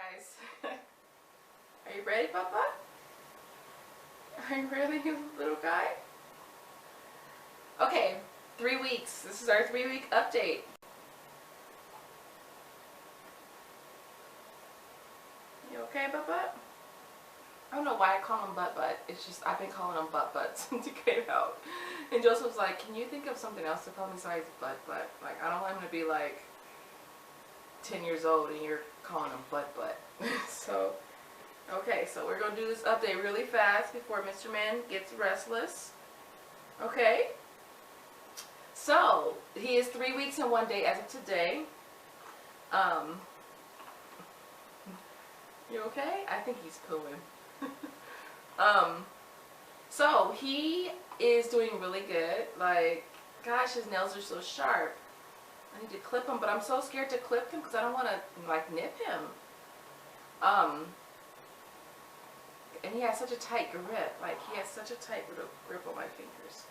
guys. Are you ready, Papa? Are you ready, you little guy? Okay, 3 weeks. This is our 3-week update. You okay, Papa? I don't know why I call him Butt. It's just I've been calling him Butt since he came out. And Joseph's like, can you think of something else to call me besides Butt? Like, I don't want him to be like 10 years old and you're calling him Butt. So, okay, so we're going to do this update really fast before Mr. Man gets restless. Okay? So, he is 3 weeks and 1 day as of today. You okay? I think he's pooing. So he is doing really good. Like, gosh, his nails are so sharp. I need to clip them, but I'm so scared to clip them because I don't want to, like, nip him. And he has such a tight grip. Like, he has such a tight grip on my fingers.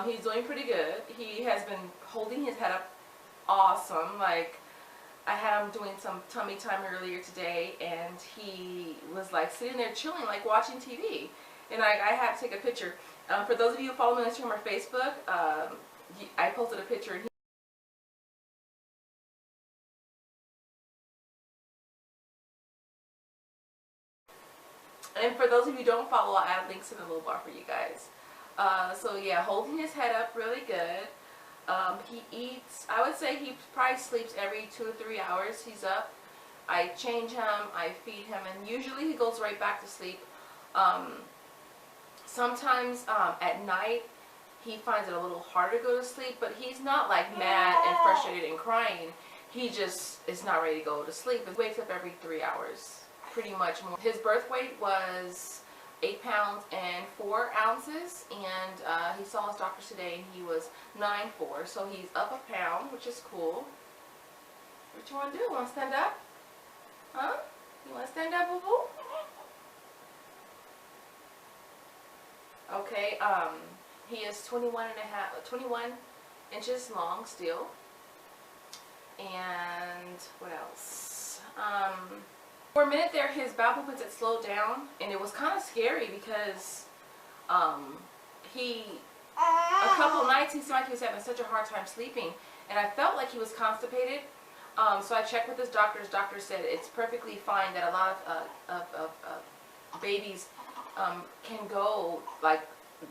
He's doing pretty good. He has been holding his head up awesome. Like, I had him doing some tummy time earlier today, and he was like sitting there chilling, like watching TV. And I had to take a picture. For those of you who follow me on Instagram or Facebook, I posted a picture. And for those of you who don't follow, I'll add links in the little bar for you guys. So yeah, holding his head up really good. He eats, I would say he probably sleeps every 2 or 3 hours. He's up. I change him, I feed him, and usually he goes right back to sleep. Sometimes at night he finds it a little harder to go to sleep, but he's not like mad and frustrated and crying. He just is not ready to go to sleep. He wakes up every 3 hours, pretty much more. His birth weight was 8 pounds and 4 ounces, and he saw his doctor today and he was 9'4", so he's up a pound, which is cool. What you want to do? Want to stand up? Huh? You want to stand up, boo-boo? Okay, he is 21 inches long still. And what else? For a minute there, his bowel movements had slowed down, and it was kind of scary because a couple nights he seemed like he was having such a hard time sleeping, and I felt like he was constipated. So I checked with his doctor. His doctor said it's perfectly fine that a lot of babies can go like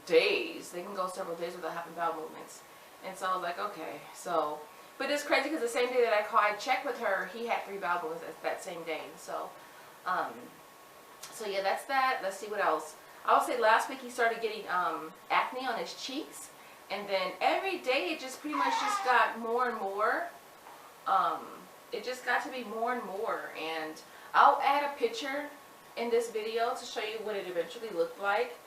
days. They can go several days without having bowel movements. And so I was like, okay. So, but it's crazy because the same day that I checked with her, he had 3 bowel movements that same day. So, so yeah, that's that. Let's see what else. I would say last week he started getting acne on his cheeks, and then every day it just pretty much just got more and more. It just got to be more and more, and I'll add a picture in this video to show you what it eventually looked like.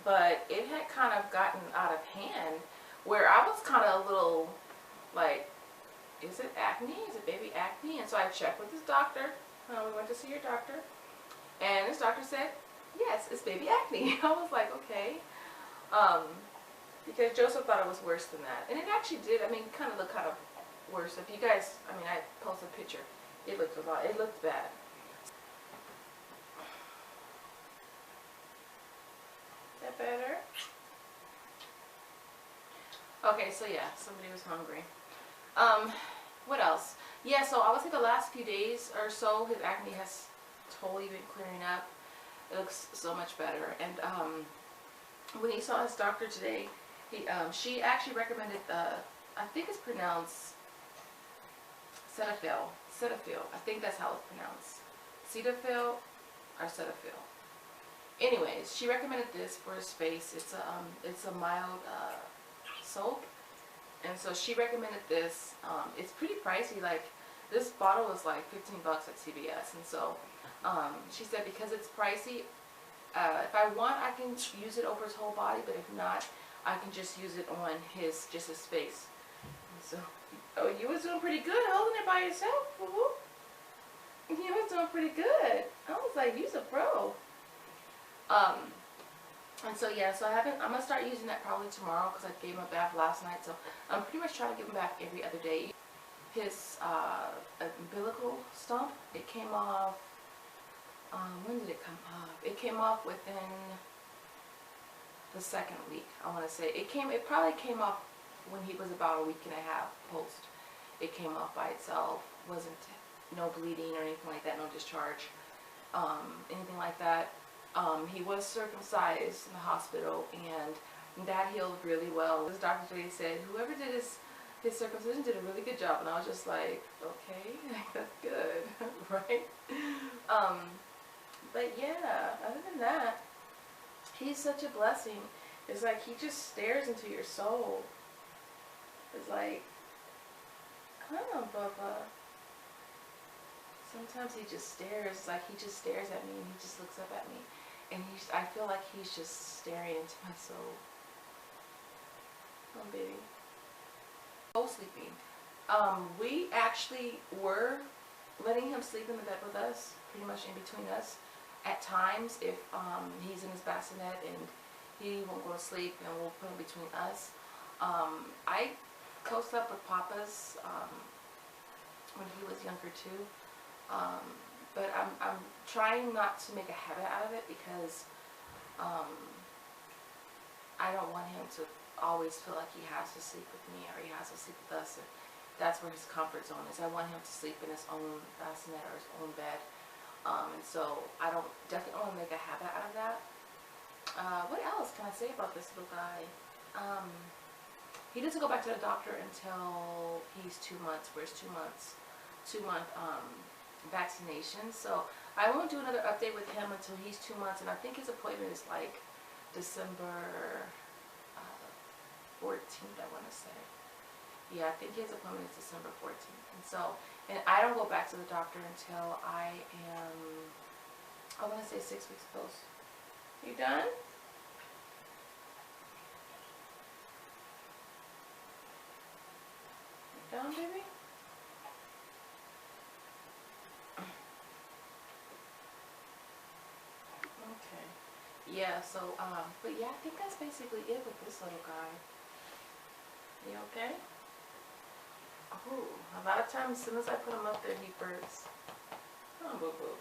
But it had kind of gotten out of hand, where I was kind of a little like, is it acne? Is it baby acne? And so I checked with his doctor. We went to see your doctor, and his doctor said, yes, it's baby acne. I was like, okay. Because Joseph thought it was worse than that. And it actually did. I mean, kind of looked kind of worse. If you guys, I mean, I posted a picture. It looked a lot. It looked bad. Is that better? Okay, so yeah, somebody was hungry. What else? Yeah, so I would say the last few days or so, his acne has totally been clearing up. It looks so much better. And when he saw his doctor today, she actually recommended I think it's pronounced Cetaphil. Cetaphil. I think that's how it's pronounced. Cetaphil or Cetaphil. Anyways, she recommended this for his face. It's a mild soap, and so she recommended this. It's pretty pricey. Like, this bottle was like 15 bucks at CVS, and so she said because it's pricey, if I want, I can use it over his whole body, but if not, I can just use it on his face. And so, oh, you was doing pretty good holding it by yourself, boo-boo. You was doing pretty good. I was like, you's a pro. And so yeah, so I'm gonna start using that probably tomorrow because I gave him a bath last night. So I'm pretty much trying to give him a bath every other day. His umbilical stump, it came off. When did it come off? It came off within the second week. I want to say it probably came off when he was about a week and a half post. It came off by itself. Wasn't no bleeding or anything like that. No discharge. Anything like that. He was circumcised in the hospital, and that healed really well. This doctor today said whoever did his circumcision did a really good job, and I was just like, okay, that's good, right? But yeah, other than that, he's such a blessing. It's like he just stares into your soul. It's like, come on, Bubba. Sometimes he just stares, like he just stares at me and he just looks up at me. And I feel like he's just staring into my soul. Oh, baby. Co-sleeping. We actually were letting him sleep in the bed with us, pretty much in between us. At times, if he's in his bassinet and he won't go to sleep, and we'll put him between us. I co-slept with Papa's when he was younger too. But I'm trying not to make a habit out of it because I don't want him to always feel like he has to sleep with me or he has to sleep with us. And that's where his comfort zone is. I want him to sleep in his own bassinet or his own bed. And so I definitely don't want to make a habit out of that. What else can I say about this little guy? He doesn't go back to the doctor until he's 2 months for his 2 month vaccination. So I won't do another update with him until he's 2 months, and I think his appointment is like December 14th, I want to say. Yeah, I think his appointment is December 14th. And so, and I don't go back to the doctor until I want to say 6 weeks post. You done? You done, baby? Okay. Yeah, so, but yeah, I think that's basically it with this little guy. You okay? Oh, a lot of times, as soon as I put him up there, he burps. Oh, boo-boo.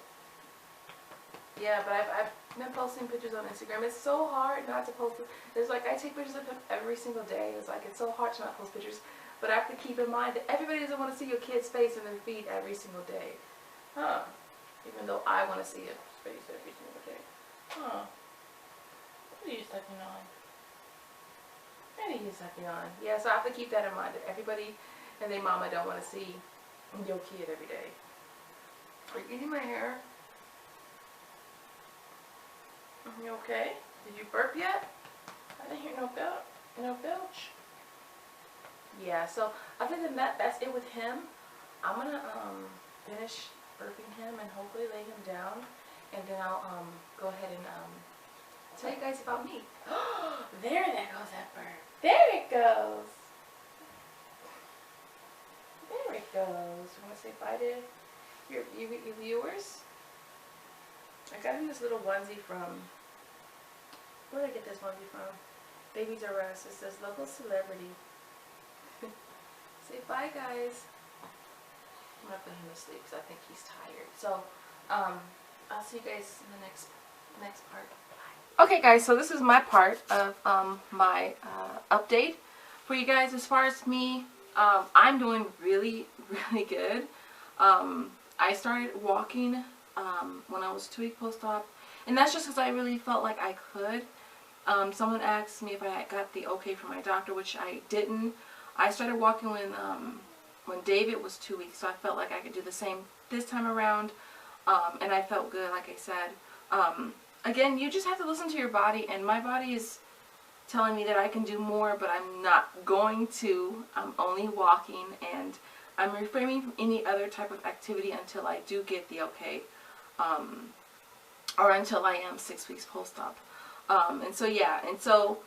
Yeah, but I've been posting pictures on Instagram. It's so hard not to post. It's like I take pictures of him every single day. It's like it's so hard to not post pictures. But I have to keep in mind that everybody doesn't want to see your kid's face in their feed every single day. Huh. Even though I want to see his face every single day. Huh. What are you sucking on? What are you sucking on? Yeah, so I have to keep that in mind, that everybody and their mama don't want to see your kid every day. Are you eating my hair? You okay? Did you burp yet? I didn't hear no belch. Yeah, so other than that, that's it with him. I'm gonna finish burping him and hopefully lay him down, and then I'll go ahead and tell you guys about me. There goes that burp. There it goes. There it goes. You wanna say bye to your viewers? I got him this little onesie from, where did I get this onesie from? Babies R Us. It says local celebrity. Say bye, guys. I'm gonna put him to sleep because I think he's tired. So, I'll see you guys in the next part. Bye. Okay, guys. So this is my part of my update for you guys. As far as me, I'm doing really, really good. I started walking when I was 2 week post-op, and that's just because I really felt like I could. Someone asked me if I got the okay from my doctor, which I didn't. I started walking when David was 2 weeks, so I felt like I could do the same this time around, and I felt good, like I said. Again, you just have to listen to your body, and my body is telling me that I can do more, but I'm not going to. I'm only walking, and I'm refraining from any other type of activity until I do get the okay, or until I am 6 weeks post-op. And so yeah, and so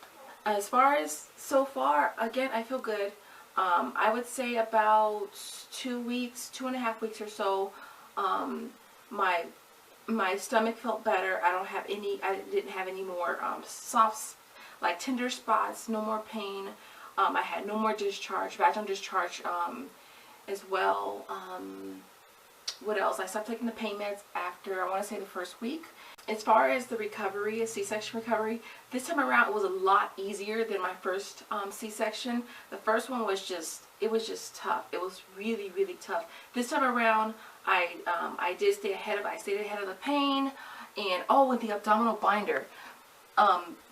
as far as so far, again, I feel good. I would say about 2 weeks, 2.5 weeks or so, my My stomach felt better. I didn't have any more soft, like tender spots, no more pain. I had no more discharge, vaginal discharge as well. What else? I stopped taking the pain meds after, I want to say, the first week. As far as the recovery, a C-section recovery, this time around it was a lot easier than my first C-section. The first one was just, it was just tough. It was really, really tough. This time around, I stayed ahead of the pain. And oh, with the abdominal binder.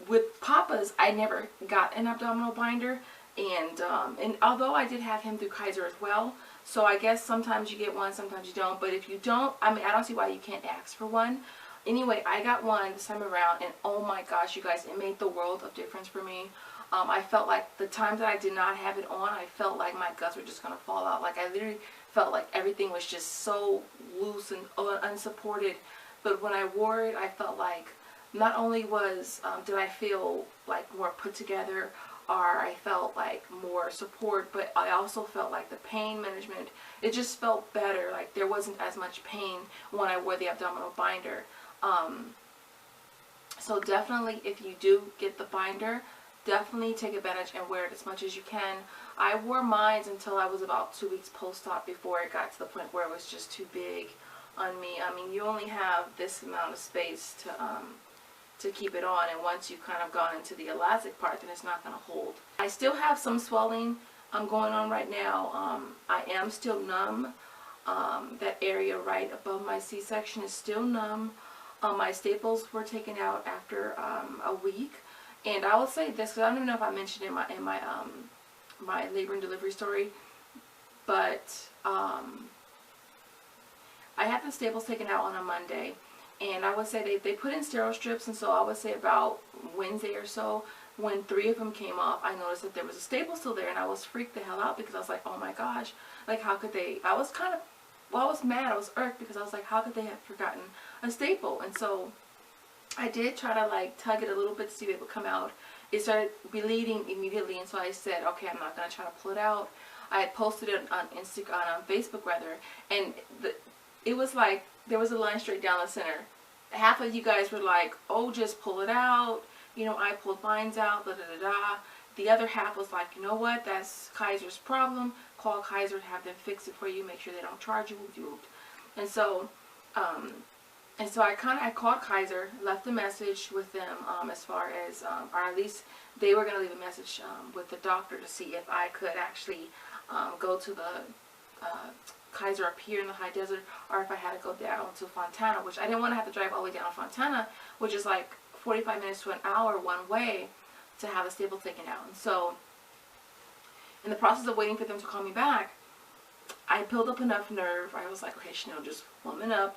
With Papa's, I never got an abdominal binder. And although I did have him through Kaiser as well, so I guess sometimes you get one, sometimes you don't. But if you don't, I mean, I don't see why you can't ask for one. Anyway, I got one this time around, and oh my gosh, you guys, it made the world of difference for me. I felt like the time that I did not have it on, I felt like my guts were just going to fall out. Like, I literally felt like everything was just so loose and unsupported. But when I wore it, I felt like not only did I feel like more put together, or I felt like more support, but I also felt like the pain management, it just felt better. Like, there wasn't as much pain when I wore the abdominal binder. So definitely, if you do get the binder, definitely take advantage and wear it as much as you can. I wore mine until I was about 2 weeks post-op before it got to the point where it was just too big on me. I mean, you only have this amount of space to keep it on, and once you've kind of gone into the elastic part, then it's not going to hold. I still have some swelling going on right now. I am still numb. That area right above my C-section is still numb. My staples were taken out after a week, and I will say this, because I don't even know if I mentioned it in my labor and delivery story, but I had the staples taken out on a Monday. And I would say they put in sterile strips, and so I would say about Wednesday or so, when 3 of them came off, I noticed that there was a staple still there, and I was freaked the hell out because I was like, oh my gosh, like, how could they? I was kind of, well, I was mad, I was irked, because I was like, how could they have forgotten a staple? And so I did try to like tug it a little bit to see if it would come out. It started bleeding immediately, and so I said, okay, I'm not going to try to pull it out. I had posted it on Facebook rather, and it was like, there was a line straight down the center. Half of you guys were like, oh, just pull it out. You know, I pulled mine out, da da da da. The other half was like, you know what, that's Kaiser's problem. Call Kaiser to have them fix it for you. Make sure they don't charge you. And so I called Kaiser, left a message with them as far as, or at least they were going to leave a message with the doctor to see if I could actually go to the Kaiser up here in the high desert, or if I had to go down to Fontana, which I didn't want to have to drive all the way down to Fontana, which is like 45 minutes to an hour one way, to have the staples taken out. And so, in the process of waiting for them to call me back, I built up enough nerve. I was like, okay, Chanel, just woman up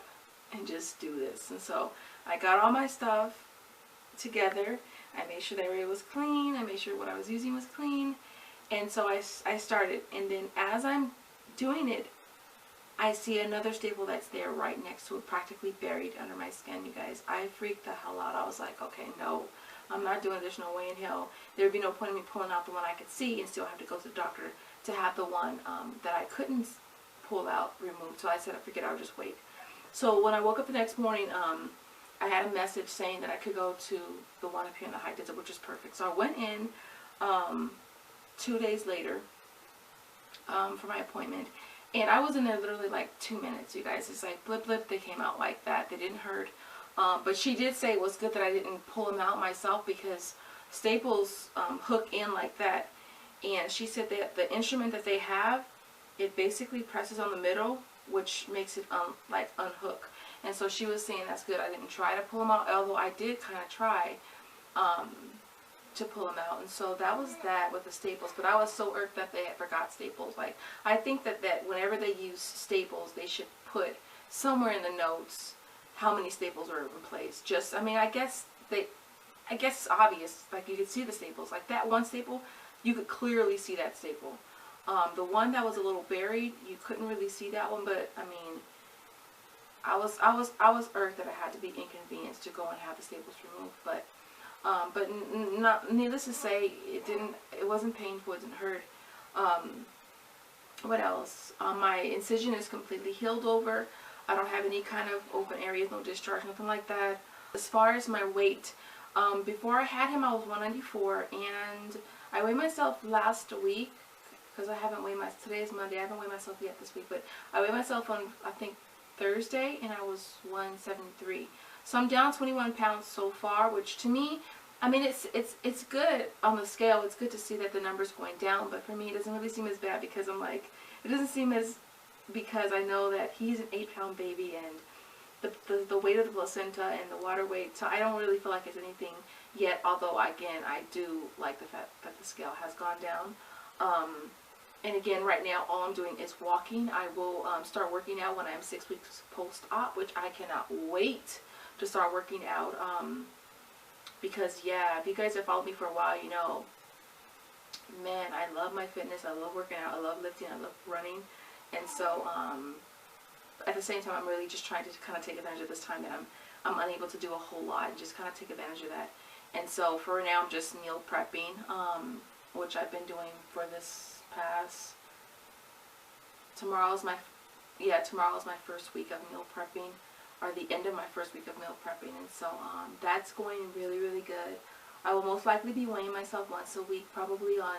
and just do this. And so I got all my stuff together. I made sure the area was clean. I made sure what I was using was clean. And so I started. And then as I'm doing it, I see another staple that's there right next to it, practically buried under my skin, you guys. I freaked the hell out. I was like, okay, no, I'm not doing it. There's no way in hell. There would be no point in me pulling out the one I could see and still have to go to the doctor to have the one that I couldn't pull out removed. So I said, I forget, I'll just wait. So when I woke up the next morning, I had a message saying that I could go to the one up here in the high desert, which is perfect. So I went in 2 days later for my appointment. And I was in there literally like 2 minutes, you guys. It's like blip, blip, they came out like that. They didn't hurt. But she did say it was good that I didn't pull them out myself, because staples hook in like that. And she said that the instrument that they have, it basically presses on the middle, which makes it like unhook. And so she was saying that's good. I didn't try to pull them out, although I did kind of try to pull them out. And so that was that with the staples. But I was so irked that they had forgot staples. Like, I think that whenever they use staples, they should put somewhere in the notes how many staples are in place. Just, I mean, I guess it's obvious. Like, you could see the staples. Like, that one staple, you could clearly see that staple. The one that was a little buried, you couldn't really see that one. But I mean, I was irked that I had to be inconvenienced to go and have the staples removed. But needless to say, it wasn't painful, it didn't hurt. What else? My incision is completely healed over. I don't have any kind of open areas, no discharge, nothing like that. As far as my weight, before I had him I was 194, and I weighed myself last week, because I haven't weighed myself, today is Monday, I haven't weighed myself yet this week, but I weighed myself on, I think, Thursday, and I was 173. So I'm down 21 pounds so far, which to me, I mean, it's good on the scale. It's good to see that the number's going down, but for me, it doesn't really seem as bad, because I'm like, it doesn't seem as, because I know that he's an 8-pound baby, and the weight of the placenta and the water weight, so I don't really feel like it's anything yet, although, again, I do like the fact that the scale has gone down. And again, right now, all I'm doing is walking. I will start working out when I'm 6 weeks post-op, which I cannot wait to start working out. Because, yeah, if you guys have followed me for a while, you know, man, I love my fitness. I love working out. I love lifting. I love running. And so, at the same time, I'm really just trying to kind of take advantage of this time that I'm unable to do a whole lot, and just kind of take advantage of that. And so, for now, I'm just meal prepping, which I've been doing for this past, tomorrow's my first week of meal prepping, or the end of my first week of meal prepping, and so that's going really, really good. I will most likely be weighing myself once a week, probably on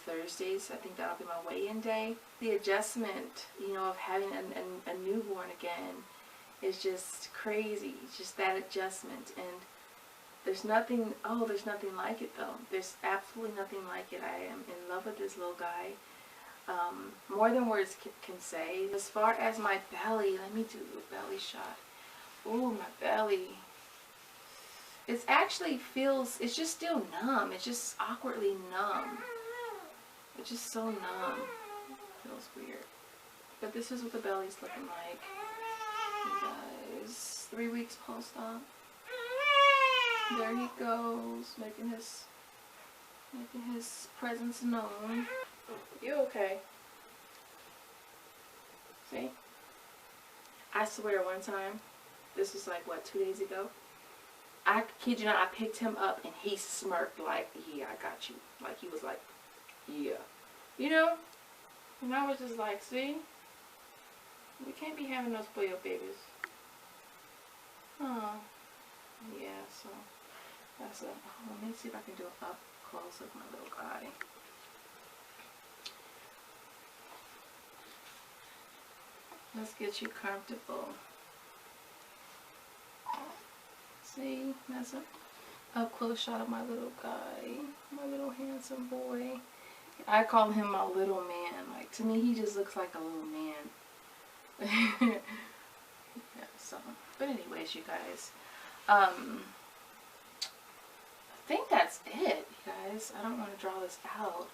Thursdays. I think that'll be my weigh-in day. The adjustment, you know, of having a newborn again is just crazy. It's just that adjustment, and there's nothing like it though. There's absolutely nothing like it. I am in love with this little guy. More than words can say. As far as my belly, let me do a belly shot. Ooh, my belly. It actually feels, it's just still numb. It's just awkwardly numb. It's just so numb. It feels weird. But this is what the belly's looking like. You guys, 3 weeks post-op. There he goes, making his presence known. You okay? See? I swear one time, this was like, what, 2 days ago? I kid you not, I picked him up and he smirked like, yeah, I got you. Like, he was like, yeah. You know? And I was just like, see? We can't be having those spoiled babies. Oh. Yeah, so that's it. Let me see if I can do it up close of my little guy. Let's get you comfortable. See, that's an up close shot of my little guy, my little handsome boy. I call him my little man. Like, to me, he just looks like a little man. Yeah, so, but anyways, you guys. I think that's it, you guys. I don't want to draw this out,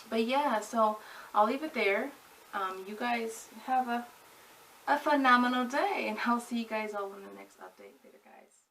but yeah, so I'll leave it there. You guys have a phenomenal day, and I'll see you guys all in the next update later, guys.